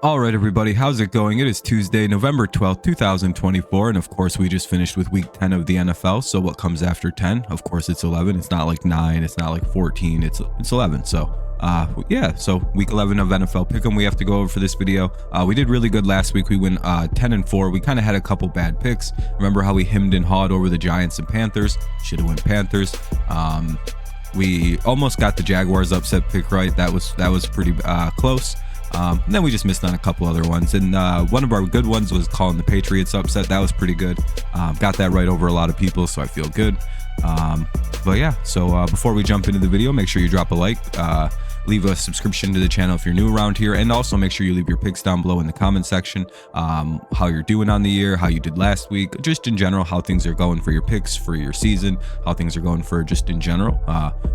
All right, everybody, how's it going? It is Tuesday, November 12th, 2024, and of course, we just finished with week 10 of the NFL. So what comes after 10? Of course, it's 11. It's not like 9, it's not like 14, it's 11. So yeah, so week 11 of NFL Pick'em we have to go over for this video. We did really good last week. We went 10-4. We kind of had a couple bad picks. Remember how we hemmed and hawed over the Giants and Panthers? Should have went Panthers. We almost got the Jaguars upset pick right. That was pretty close. And then we just missed on a couple other ones, and one of our good ones was calling the Patriots upset. That was pretty good. Got that right over a lot of people, so I feel good. But yeah, so before we jump into the video, make sure you drop a like, leave a subscription to the channel if you're new around here, and also make sure you leave your picks down below in the comment section, how you're doing on the year, how you did last week, just in general, how things are going for your picks for your season, how things are going for just in general,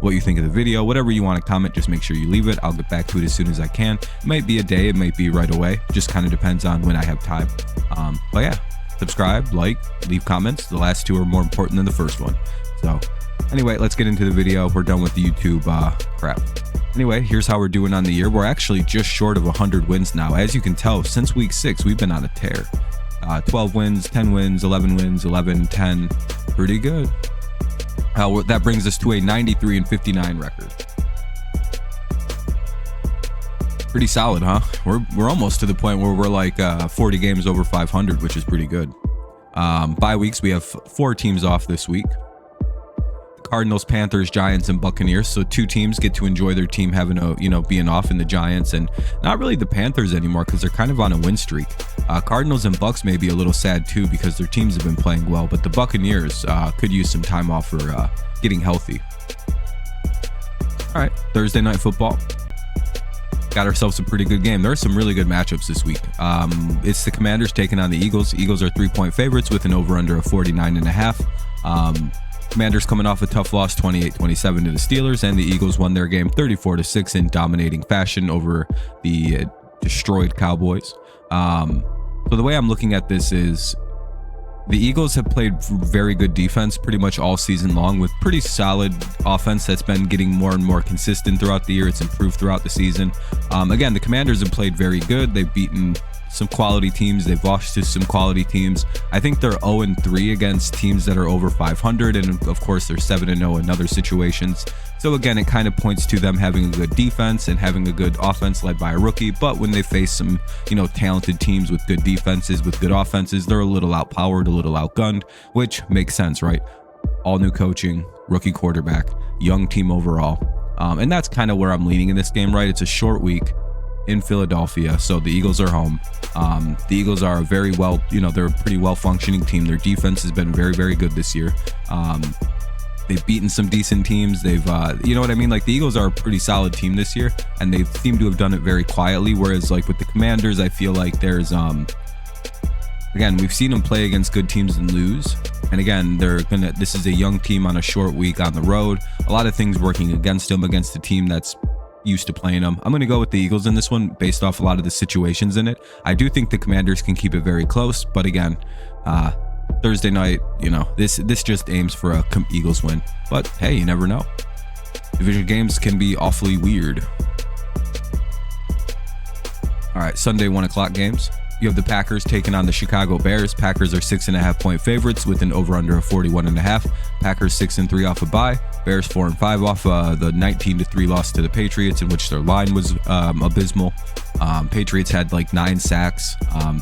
what you think of the video, whatever you want to comment, just make sure you leave it. I'll get back to it as soon as I can. It might be a day, it might be right away, just kind of depends on when I have time. But yeah, subscribe, like, leave comments. The last two are more important than the first one. So anyway, let's get into the video. We're done with the YouTube crap. Anyway, here's how we're doing on the year. We're actually just short of 100 wins now. As you can tell, since week 6, we've been on a tear. 12 wins, 10 wins, 11 wins, 11, 10. Pretty good. That brings us to a 93-59 record. Pretty solid, huh? We're almost to the point where we're like 40 games over 500, which is pretty good. Bye weeks, we have 4 teams off this week. Cardinals, Panthers, Giants, and Buccaneers. So 2 teams get to enjoy their team having a, being off in the Giants, and not really the Panthers anymore because they're kind of on a win streak. Cardinals and Bucks may be a little sad too because their teams have been playing well, but the Buccaneers could use some time off for getting healthy. All right, Thursday night football. Got ourselves a pretty good game. There are some really good matchups this week. It's the Commanders taking on the Eagles. Eagles are 3-point favorites with an over-under of 49.5. Commanders coming off a tough loss 28-27 to the Steelers, and the Eagles won their game 34-6 in dominating fashion over the destroyed Cowboys. So the way I'm looking at this is the Eagles have played very good defense pretty much all season long with pretty solid offense that's been getting more and more consistent throughout the year. It's improved throughout the season. Again, the Commanders have played very good. They've beaten some quality teams. They've lost to some quality teams. I think they're 0-3 against teams that are over 500, and of course they're 7-0 in other situations. So again, it kind of points to them having a good defense and having a good offense led by a rookie. But when they face some, talented teams with good defenses, with good offenses, they're a little outpowered, a little outgunned, which makes sense, right? All new coaching, rookie quarterback, young team overall. And that's kind of where I'm leaning in this game, right? It's a short week in Philadelphia, so the Eagles are home. The Eagles are a very well, they're a pretty well functioning team. Their defense has been very, very good this year. They've beaten some decent teams. They've, you know what I mean? Like the Eagles are a pretty solid team this year, and they seem to have done it very quietly. Whereas like with the Commanders, I feel like there's, again, we've seen them play against good teams and lose. And again, this is a young team on a short week on the road. A lot of things working against them, against a team that's used to playing them. I'm going to go with the Eagles in this one based off a lot of the situations in it. I do think the Commanders can keep it very close, but again, Thursday night, this just aims for a Eagles win. But hey, you never know. Division games can be awfully weird. All right, Sunday 1 o'clock games. You have the Packers taking on the Chicago Bears. Packers are 6.5-point favorites with an over-under of 41.5. Packers 6-3 off a bye. Bears 4-5 off the 19-3 loss to the Patriots, in which their line was abysmal. Patriots had like 9 sacks.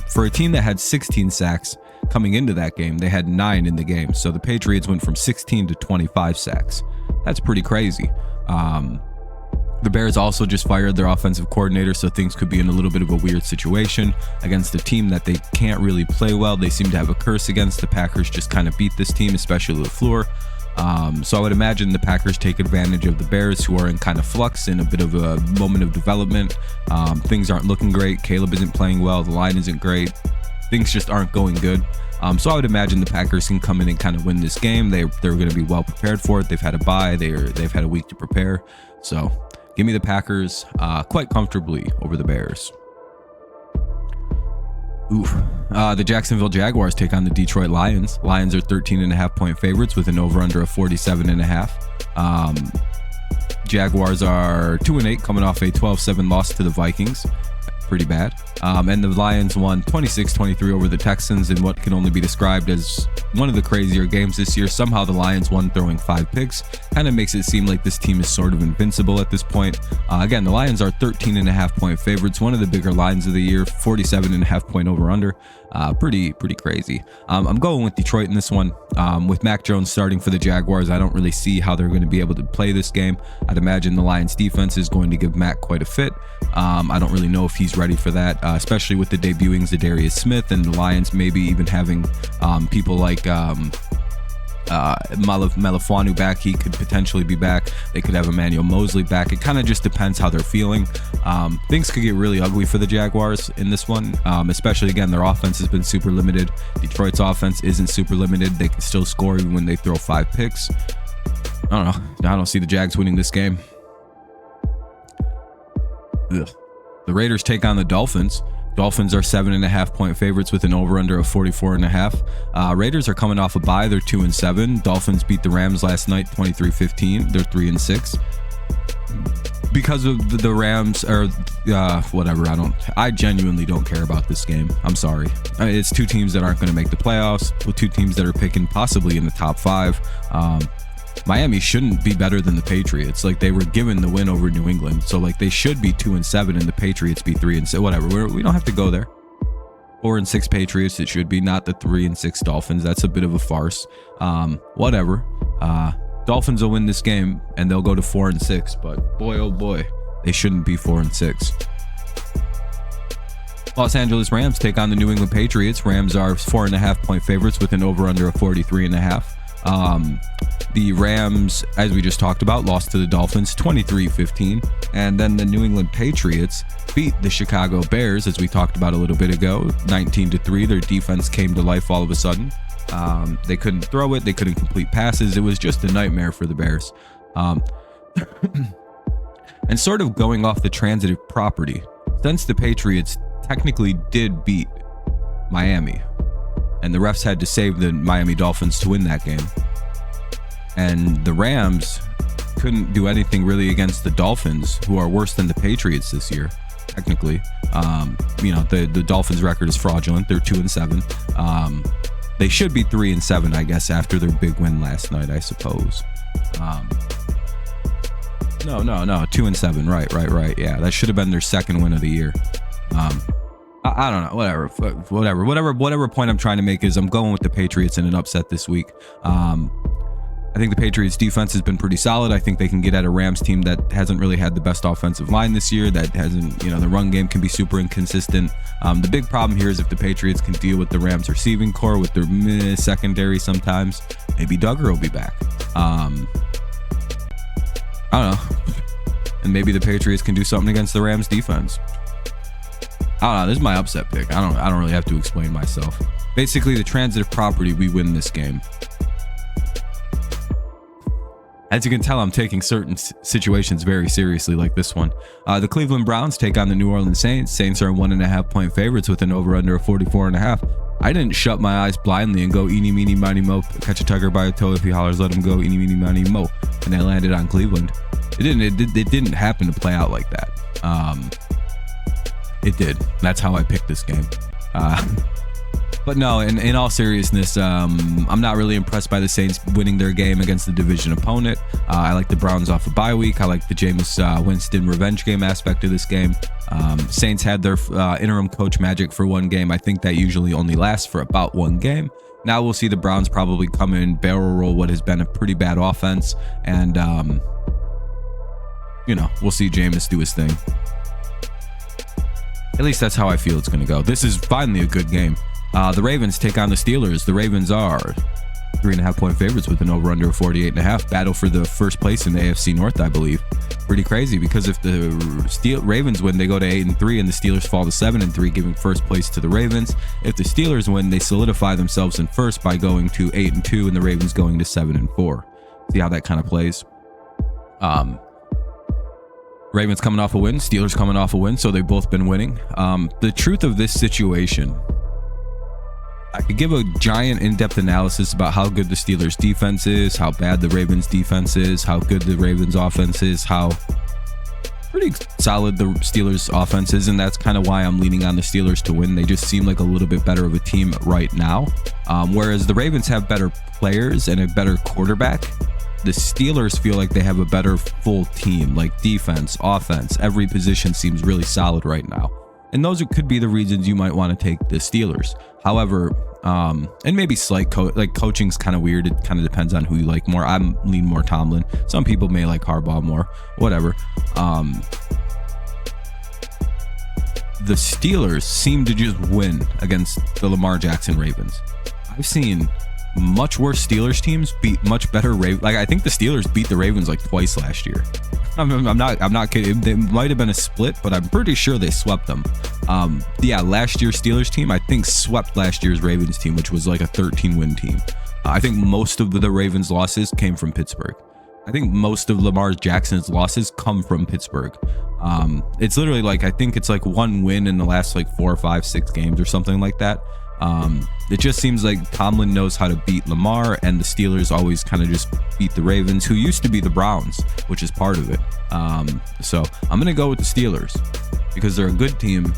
For a team that had 16 sacks coming into that game, they had 9 in the game. So the Patriots went from 16 to 25 sacks. That's pretty crazy. The Bears also just fired their offensive coordinator, so things could be in a little bit of a weird situation against a team that they can't really play well. They seem to have a curse against. The Packers just kind of beat this team, especially LaFleur. So I would imagine the Packers take advantage of the Bears, who are in kind of flux, in a bit of a moment of development. Things aren't looking great. Caleb isn't playing well. The line isn't great. Things just aren't going good. So I would imagine the Packers can come in and kind of win this game. They're going to be well prepared for it. They've had a bye. They've had a week to prepare. So give me the Packers quite comfortably over the Bears. The Jacksonville Jaguars take on the Detroit Lions. Lions are 13.5-point favorites with an over-under of 47.5. Jaguars are 2-8, coming off a 12-7 loss to the Vikings. pretty bad. And the Lions won 26-23 over the Texans in what can only be described as one of the crazier games this year. Somehow the Lions won throwing 5 picks. Kind of makes it seem like this team is sort of invincible at this point. Again, the Lions are 13.5-point favorites, one of the bigger lines of the year, 47.5-point over-under. Pretty crazy. I'm going with Detroit in this one. With Mac Jones starting for the Jaguars, I don't really see how they're going to be able to play this game. I'd imagine the Lions defense is going to give Mac quite a fit. I don't really know if he's ready for that, especially with the debuting Zadarius Smith and the Lions maybe even having people like Melifonwu back. He could potentially be back. They could have Emmanuel Mosley back. It kind of just depends how they're feeling. Things could get really ugly for the Jaguars in this one, especially, again, their offense has been super limited. Detroit's offense isn't super limited. They can still score even when they throw 5 picks. I don't know. I don't see the Jags winning this game. Ugh. The Raiders take on the Dolphins. Dolphins are 7.5-point favorites with an over-under of 44.5. Raiders are coming off a bye. They're 2-7. Dolphins beat the Rams last night 23-15. They're 3-6. Because of the Rams, or whatever, I genuinely don't care about this game. I'm sorry. It's 2 teams that aren't going to make the playoffs, with 2 teams that are picking possibly in the top 5. Miami shouldn't be better than the Patriots. Like, they were given the win over New England, so like they should be 2-7 and the Patriots be 3-6. Whatever. We don't have to go there. 4-6 Patriots. It should be, not the 3-6 Dolphins. That's a bit of a farce. Whatever. Dolphins will win this game and they'll go to 4-6. But boy, oh boy, they shouldn't be 4-6. Los Angeles Rams take on the New England Patriots. Rams are 4.5-point favorites with an over-under of 43.5. The Rams, as we just talked about, lost to the Dolphins 23-15. And then the New England Patriots beat the Chicago Bears, as we talked about a little bit ago, 19-3. Their defense came to life all of a sudden. They couldn't throw it. They couldn't complete passes. It was just a nightmare for the Bears. And sort of going off the transitive property, since the Patriots technically did beat Miami, and the refs had to save the Miami Dolphins to win that game, and the Rams couldn't do anything really against the Dolphins, who are worse than the Patriots this year, technically. The Dolphins record is fraudulent. They're 2-7. They should be 3-7, I guess, after their big win last night, I suppose. No, 2-7. Right. Yeah, that should have been their second win of the year. I don't know. Whatever point I'm trying to make is I'm going with the Patriots in an upset this week. I think the Patriots defense has been pretty solid. I think they can get at a Rams team that hasn't really had the best offensive line this year, that hasn't, the run game can be super inconsistent. The big problem here is if the Patriots can deal with the Rams receiving core, with their secondary sometimes, maybe Duggar will be back. I don't know. And maybe the Patriots can do something against the Rams defense. I don't know. This is my upset pick. I don't really have to explain myself. Basically, the transitive property, we win this game. As you can tell, I'm taking certain situations very seriously, like this one. The Cleveland Browns take on the New Orleans Saints. Saints are 1.5-point favorites with an over-under of 44.5. I didn't shut my eyes blindly and go eeny, meeny, miny, mo, catch a tiger by a toe. If he hollers, let him go, eeny, meeny, miny, mo. And I landed on Cleveland. It didn't happen to play out like that. It did. That's how I picked this game. But no, in all seriousness, I'm not really impressed by the Saints winning their game against the division opponent. I like the Browns off a bye week. I like the Jameis Winston revenge game aspect of this game. Saints had their interim coach magic for one game. I think that usually only lasts for about one game. Now we'll see the Browns probably come in, barrel roll what has been a pretty bad offense, and we'll see Jameis do his thing. At least that's how I feel it's going to go. This is finally a good game. The Ravens take on the Steelers. The Ravens are 3.5-point favorites with an over-under of 48.5. Battle for the first place in the AFC North, I believe. Pretty crazy, because if the Ravens win, they go to 8-3, and the Steelers fall to 7-3, giving first place to the Ravens. If the Steelers win, they solidify themselves in first by going to 8-2, and the Ravens going to 7-4. See how that kind of plays. Ravens coming off a win, Steelers coming off a win, so they've both been winning. The truth of this situation, I could give a giant in-depth analysis about how good the Steelers defense is, how bad the Ravens defense is, how good the Ravens offense is, how pretty solid, the Steelers offense is, and that's kind of why I'm leaning on the Steelers to win. They just seem like a little bit better of a team right now. Whereas the Ravens have better players and a better quarterback, the Steelers feel like they have a better full team, like defense, offense. Every position seems really solid right now. And those could be the reasons you might want to take the Steelers. However, and maybe slight coaching's kind of weird. It kind of depends on who you like more. I'm lean more Tomlin. Some people may like Harbaugh more, whatever. The Steelers seem to just win against the Lamar Jackson Ravens. I've seen much worse Steelers teams beat much better Ravens. Like, I think the Steelers beat the Ravens like twice last year. I'm not kidding. They might have been a split, but I'm pretty sure they swept them. Last year's Steelers team, I think, swept last year's Ravens team, which was like a 13-win team. I think most of the Ravens' losses came from Pittsburgh. I think most of Lamar Jackson's losses come from Pittsburgh. It's literally like, I think it's like one win in the last like 4 or 5, 6 games or something like that. It just seems like Tomlin knows how to beat Lamar, and the Steelers always kind of just beat the Ravens, who used to be the Browns, which is part of it. So I'm going to go with the Steelers because they're a good team,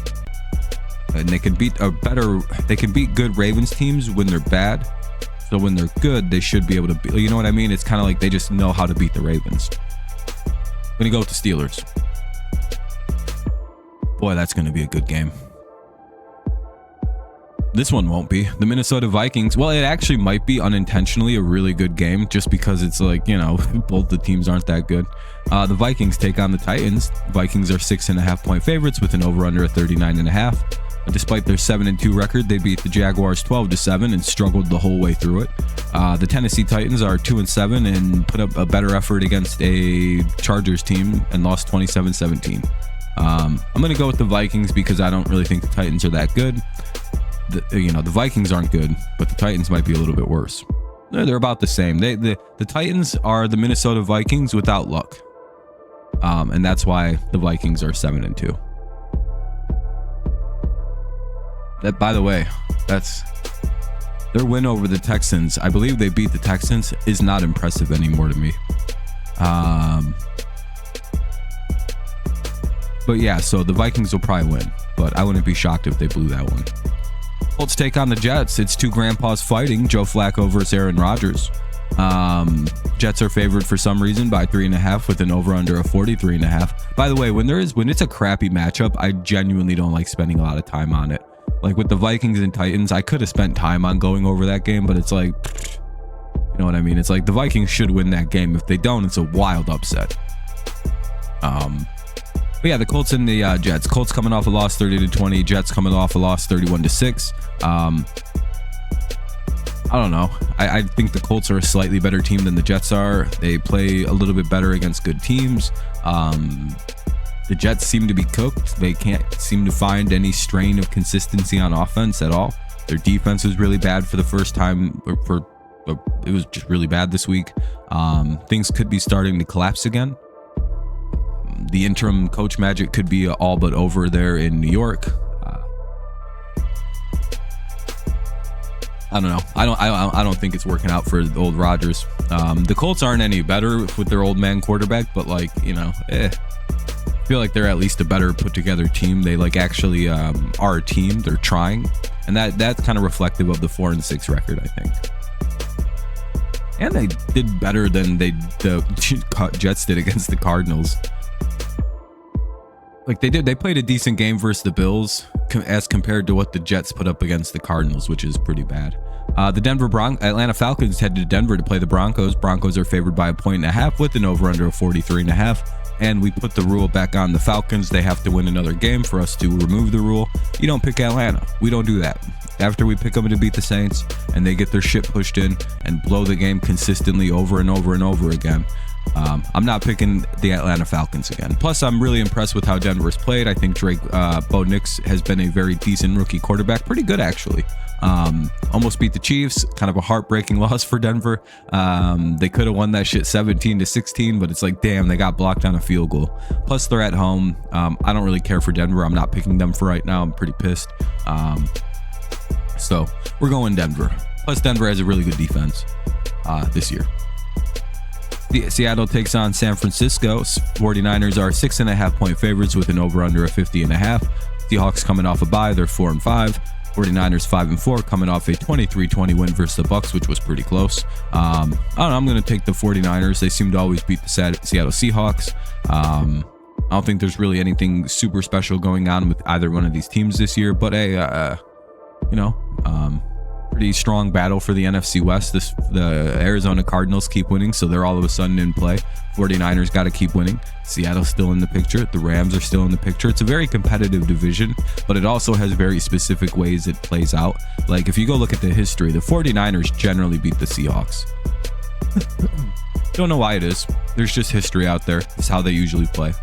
and they can beat good Ravens teams when they're bad. So when they're good, they should be able to beat, you know what I mean? It's kind of like they just know how to beat the Ravens. I'm going to go with the Steelers. Boy, that's going to be a good game. This one won't be. The Minnesota Vikings, well, it actually might be unintentionally a really good game just because it's like, you know, both the teams aren't that good. The Vikings take on the Titans. Vikings are 6.5-point favorites with an over-under of 39.5. Despite their 7-2 record, they beat the Jaguars 12-7 and struggled the whole way through it. The Tennessee Titans are 2-7 and put up a better effort against a Chargers team and lost 27-17. I'm going to go with the Vikings because I don't really think the Titans are that good. The Vikings aren't good, but the Titans might be a little bit worse. They're about the same. The Titans are the Minnesota Vikings without luck. And that's why the Vikings are 7-2. That, by the way, that's their win over the Texans. I believe they beat the Texans is not impressive anymore to me. But yeah, so the Vikings will probably win, but I wouldn't be shocked if they blew that one. Colts take on the Jets. It's two grandpas fighting. Joe Flacco versus Aaron Rodgers. Jets are favored for some reason by 3.5 with an over-under of 43.5. By the way, when it's a crappy matchup, I genuinely don't like spending a lot of time on it. Like with the Vikings and Titans, I could have spent time on going over that game, but it's like, you know what I mean? It's like the Vikings should win that game. If they don't, it's a wild upset. But yeah, the Colts and the Jets. Colts coming off a loss 30-20. Jets coming off a loss 31-6. I don't know. I think the Colts are a slightly better team than the Jets are. They play a little bit better against good teams. The Jets seem to be cooked. They can't seem to find any strain of consistency on offense at all. Their defense was really bad for the first time. It was just really bad this week. Things could be starting to collapse again. The interim coach magic could be all but over there in New York. I don't know. I don't think it's working out for the old Rodgers. The Colts aren't any better with their old man quarterback, but like, you know, I feel like they're at least a better put together team. They like actually are a team. They're trying, and that's kind of reflective of the 4-6 record, I think. And they did better than the Jets did against the Cardinals. Like they played a decent game versus the Bills as compared to what the Jets put up against the Cardinals, which is pretty bad. The Atlanta Falcons head to Denver to play the Broncos. Broncos are favored by 1.5 with an over-under of 43.5. And we put the rule back on the Falcons. They have to win another game for us to remove the rule. You don't pick Atlanta. We don't do that. After we pick them to beat the Saints and they get their shit pushed in and blow the game consistently over and over and over again, I'm not picking the Atlanta Falcons again. Plus, I'm really impressed with how Denver's played. I think Bo Nix has been a very decent rookie quarterback. Pretty good, actually. Almost beat the Chiefs. Kind of a heartbreaking loss for Denver. They could have won that shit 17-16, but it's like, damn, they got blocked on a field goal. Plus, they're at home. I don't really care for Denver. I'm not picking them for right now. I'm pretty pissed. So we're going Denver. Plus, Denver has a really good defense this year. Seattle takes on San Francisco. 49ers are 6.5 point favorites with an over under of 50.5. Seahawks coming off a bye, they're 4-5. 49ers 5-4, coming off a 23-20 win versus the Bucks, which was pretty close. I don't know, I'm going to take the 49ers. They seem to always beat the Seattle Seahawks. I don't think there's really anything super special going on with either one of these teams this year, but pretty strong battle for the NFC West. The Arizona Cardinals keep winning, so they're all of a sudden in play. 49ers got to keep winning. Seattle's still in the picture. The Rams are still in the picture. It's a very competitive division, but it also has very specific ways it plays out. Like if you go look at the history, the 49ers generally beat the Seahawks. Don't know why it is. There's just history out there. It's how they usually play.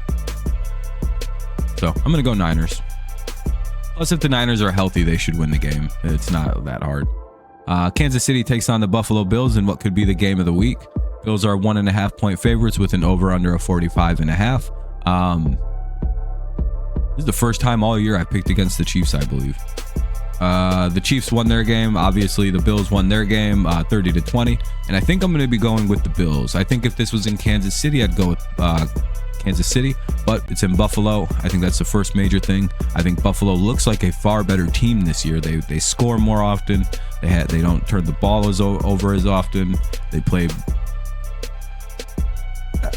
So I'm going to go Niners. Plus, if the Niners are healthy, they should win the game. It's not that hard. Kansas City takes on the Buffalo Bills in what could be the game of the week. Bills are 1.5 point favorites with an over under of 45.5. This is the first time all year I picked against the Chiefs, I believe. The Chiefs won their game. Obviously, the Bills won their game 30-20. And I think I'm going to be going with the Bills. I think if this was in Kansas City, I'd go with Kansas City, but it's in Buffalo. I think that's the first major thing. I think Buffalo looks like a far better team this year. They score more often. They don't turn the ball over as often. They play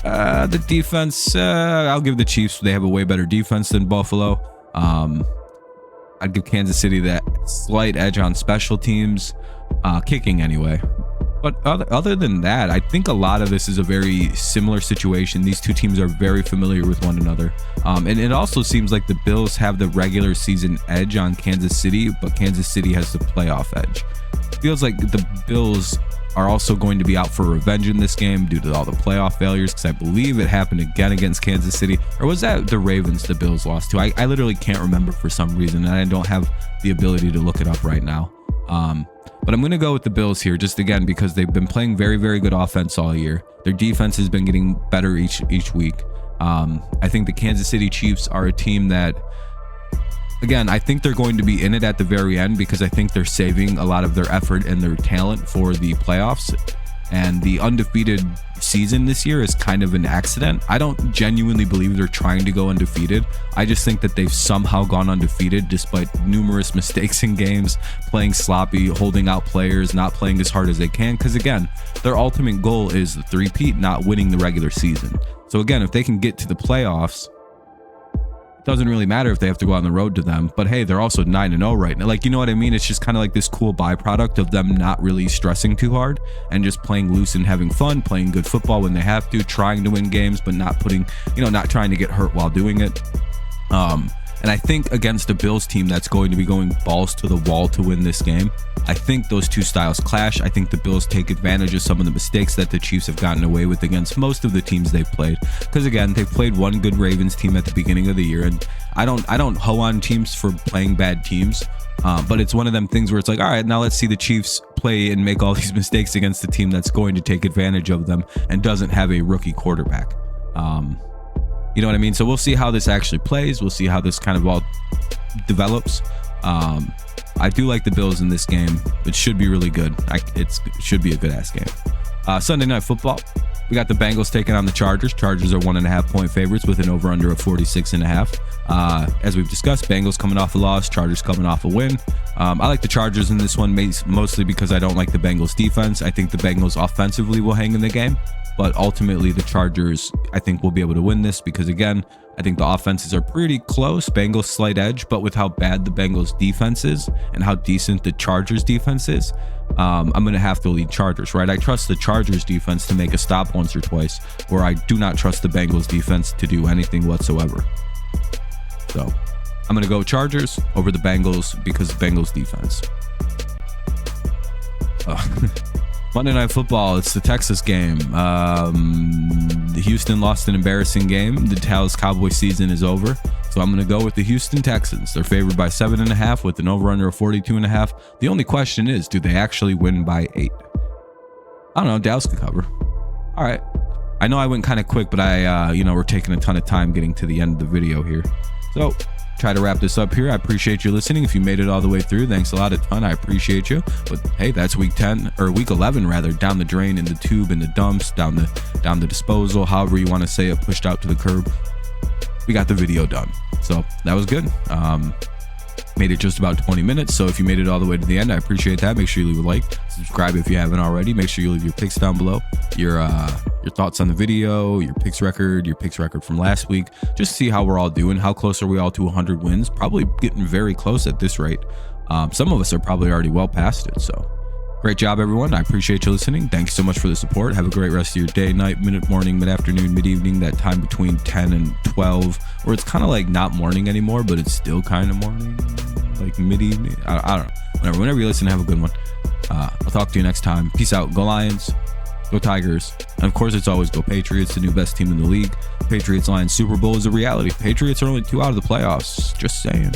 the defense. I'll give the Chiefs. They have a way better defense than Buffalo. I'd give Kansas City that slight edge on special teams, kicking anyway. But other than that, I think a lot of this is a very similar situation. These two teams are very familiar with one another. And it also seems like the Bills have the regular season edge on Kansas City, but Kansas City has the playoff edge. It feels like the Bills are also going to be out for revenge in this game due to all the playoff failures, because I believe it happened again against Kansas City. Or was that the Ravens the Bills lost to? I literally can't remember for some reason, and I don't have the ability to look it up right now. But I'm going to go with the Bills here, just again because they've been playing very, very good offense all year. Their defense has been getting better each week. I think the Kansas City Chiefs are a team that, again, I think they're going to be in it at the very end because I think they're saving a lot of their effort and their talent for the playoffs. And the undefeated season this year is kind of an accident. I don't genuinely believe they're trying to go undefeated. I just think that they've somehow gone undefeated despite numerous mistakes in games, playing sloppy, holding out players, not playing as hard as they can. Because again, their ultimate goal is the three-peat, not winning the regular season. So again, if they can get to the playoffs, it doesn't really matter if they have to go on the road to them. But hey, they're also 9-0 right now. Like, you know what I mean? It's just kind of like this cool byproduct of them not really stressing too hard and just playing loose and having fun, playing good football when they have to, trying to win games, but not putting, not trying to get hurt while doing it. And I think against a Bills team that's going to be going balls to the wall to win this game, I think those two styles clash. I think the Bills take advantage of some of the mistakes that the Chiefs have gotten away with against most of the teams they've played. Because again, they've played one good Ravens team at the beginning of the year, and I don't hoe on teams for playing bad teams. But it's one of them things where it's like, all right, now let's see the Chiefs play and make all these mistakes against the team that's going to take advantage of them and doesn't have a rookie quarterback. You know what I mean? So we'll see how this actually plays. We'll see how this kind of all develops. I do like the Bills in this game. It should be really good. It should be a good ass game. Sunday Night Football. We got the Bengals taking on the Chargers. Chargers are 1.5 point favorites with an over under of 46.5. As we've discussed, Bengals coming off a loss, Chargers coming off a win. I like the Chargers in this one mostly because I don't like the Bengals defense. I think the Bengals offensively will hang in the game, but ultimately the Chargers, I think, will be able to win this because, again, I think the offenses are pretty close. Bengals slight edge, but with how bad the Bengals defense is and how decent the Chargers defense is, I'm going to have to lead Chargers, right? I trust the Chargers defense to make a stop once or twice, where I do not trust the Bengals defense to do anything whatsoever. So I'm going to go Chargers over the Bengals because of Bengals defense. Monday Night Football, it's the Texas game. The Houston lost an embarrassing game. The Dallas Cowboys season is over. So I'm going to go with the Houston Texans. They're favored by 7.5 with an over-under of 42.5. The only question is, do they actually win by 8? I don't know. Dallas could cover. All right. I know I went kind of quick, but we're taking a ton of time getting to the end of the video here. So try to wrap this up here. I appreciate you listening. If you made it all the way through, thanks a lot. A ton. I appreciate you. But hey, that's week 10 or week 11 rather. Down the drain, in the tube, in the dumps, down the disposal, however you want to say it, pushed out to the curb. We got the video done, so that was good. Made it just about 20 minutes. So if you made it all the way to the end, I appreciate that. Make sure you leave a like, subscribe if you haven't already. Make sure you leave your picks down below, your thoughts on the video, your picks record from last week. Just see how we're all doing. How close are we all to 100 wins? Probably getting very close at this rate. Some of us are probably already well past it. So great job, everyone. I appreciate you listening. Thanks so much for the support. Have a great rest of your day, night, morning, mid-afternoon, mid-evening, that time between 10 and 12, where it's kind of like not morning anymore, but it's still kind of morning, like mid-evening. I don't know. Whenever you listen, have a good one. I'll talk to you next time. Peace out. Go Lions. Go Tigers. And of course, it's always go Patriots, the new best team in the league. Patriots Lions Super Bowl is a reality. Patriots are only 2 out of the playoffs. Just saying.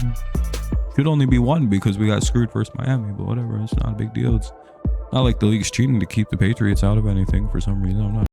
Should only be 1 because we got screwed versus Miami, but whatever. It's not a big deal. It's not like the league's cheating to keep the Patriots out of anything for some reason. I'm not